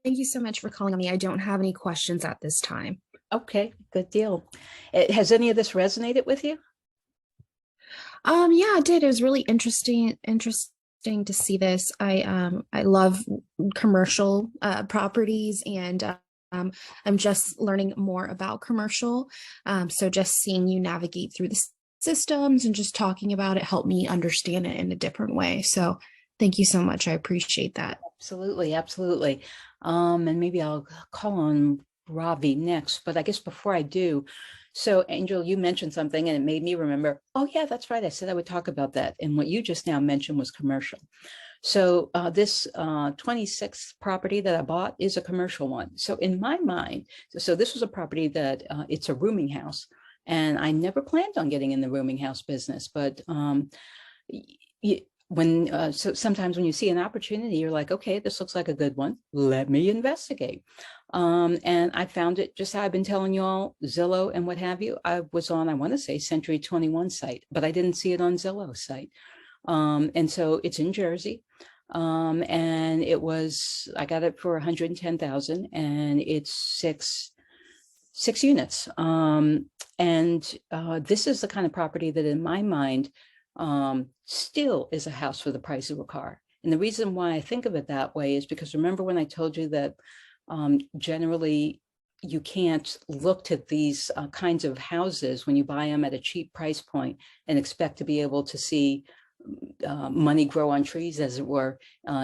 Thank you so much for calling on me. I don't have any questions at this time. Okay, good deal. Has any of this resonated with you? Yeah, it did. It was really interesting to see this. I love commercial properties, and I'm just learning more about commercial. So just seeing you navigate through the systems and just talking about it helped me understand it in a different way. So thank you so much. I appreciate that. Absolutely, absolutely. And maybe I'll call on Ravi next, but I guess before I do, so Angel, you mentioned something and it made me remember, oh yeah, that's right. I said I would talk about that. And what you just now mentioned was commercial. So this 26th property that I bought is a commercial one. So in my mind, so this was a property that it's a rooming house, and I never planned on getting in the rooming house business, but so sometimes when you see an opportunity, you're like, okay, this looks like a good one. Let me investigate. And I found it just how I've been telling you all, Zillow and what have you. I was on, I want to say Century 21 site, but I didn't see it on Zillow's site. And so it's in Jersey. And it was, I got it for 110,000 and it's six units. And this is the kind of property that in my mind, still is a house for the price of a car. And the reason why I think of it that way is because remember when I told you that generally you can't look to these kinds of houses when you buy them at a cheap price point and expect to be able to see money grow on trees, as it were,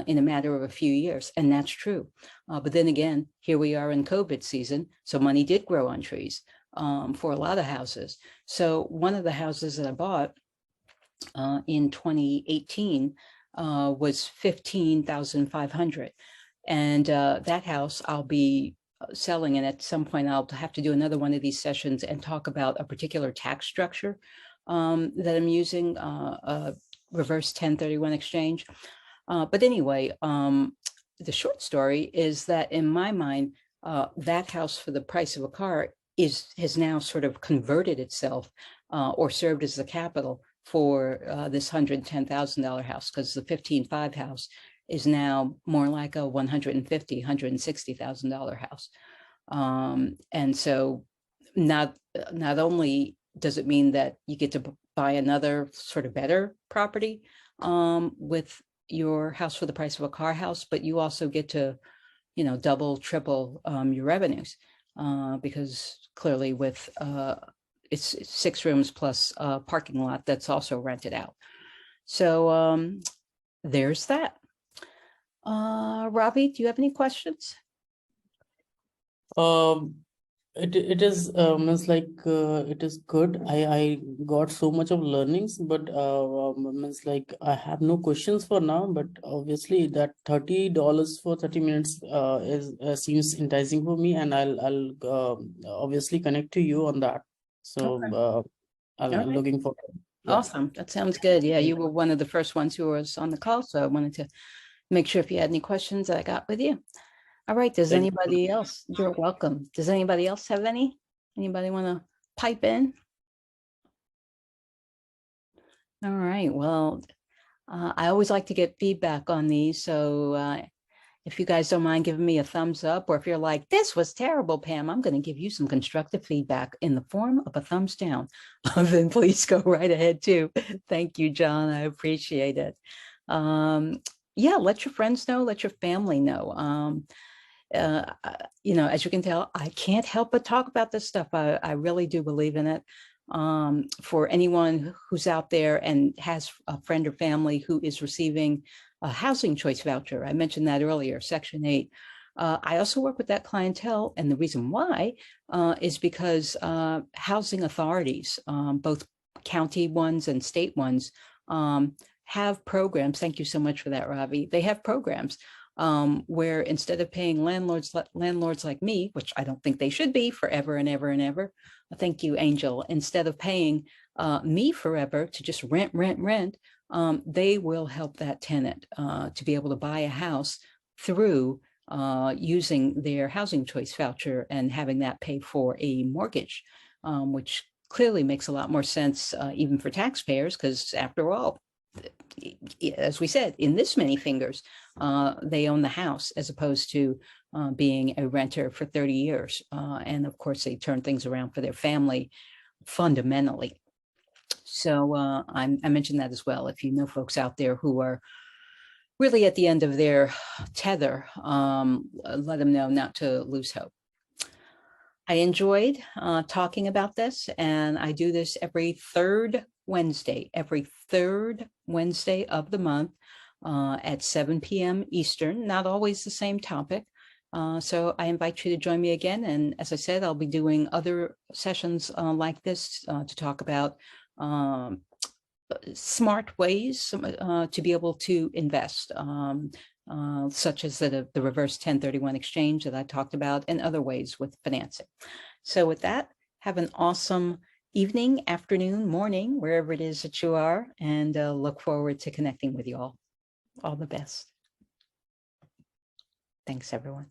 in a matter of a few years. And that's true. But then again, here we are in COVID season. So money did grow on trees for a lot of houses. So one of the houses that I bought in 2018 was 15,500. And that house I'll be selling. And at some point I'll have to do another one of these sessions and talk about a particular tax structure that I'm using, reverse 1031 exchange. But anyway, the short story is that in my mind, that house for the price of a car has now sort of converted itself or served as the capital for this $110,000 house, because the 15.5 house is now more like a $150,000, $160,000 house. And so not only does it mean that you get to buy another sort of better property with your house for the price of a car house, but you also get to, you know, double, triple your revenues because clearly with it's 6 rooms plus a parking lot that's also rented out. So there's that. Ravi, do you have any questions? It is means like it is good. I got so much of learnings, but means like I have no questions for now. But obviously that $30 for 30 minutes is seems enticing for me, and I'll obviously connect to you on that. So I'm All right. looking forward. Yeah. Awesome. That sounds good. Yeah, you were one of the first ones who was on the call, so I wanted to make sure if you had any questions that I got with you. All right. Does Thank you. anybody else? You're welcome. Does anybody else have any? Anybody want to pipe in? All right. Well, I always like to get feedback on these. So if you guys don't mind giving me a thumbs up, or if you're like, this was terrible, Pam, I'm going to give you some constructive feedback in the form of a thumbs down. Then please go right ahead too. Thank you, John. I appreciate it. Yeah, let your friends know, let your family know. You know, as you can tell, I can't help but talk about this stuff. I really do believe in it. For anyone who's out there and has a friend or family who is receiving a housing choice voucher, I mentioned that earlier, Section 8. I also work with that clientele, and the reason why is because housing authorities, both county ones and state ones, have programs. Thank you so much for that, Ravi. They have programs where instead of paying landlords like me, which I don't think they should be forever and ever and ever, thank you, Angel, instead of paying me forever to just rent, they will help that tenant to be able to buy a house through using their housing choice voucher and having that pay for a mortgage, which clearly makes a lot more sense even for taxpayers, because after all, as we said, in this many fingers, they own the house as opposed to being a renter for 30 years. And of course, they turn things around for their family fundamentally. So I mentioned that as well. If you know folks out there who are really at the end of their tether, let them know not to lose hope. I enjoyed talking about this, and I do this every third Wednesday of the month at 7 p.m. Eastern, not always the same topic. So I invite you to join me again. And as I said, I'll be doing other sessions like this to talk about smart ways to be able to invest, such as the reverse 1031 exchange that I talked about, and other ways with financing. So with that, have an awesome evening, afternoon, morning, wherever it is that you are, and look forward to connecting with you all. All the best. Thanks, everyone.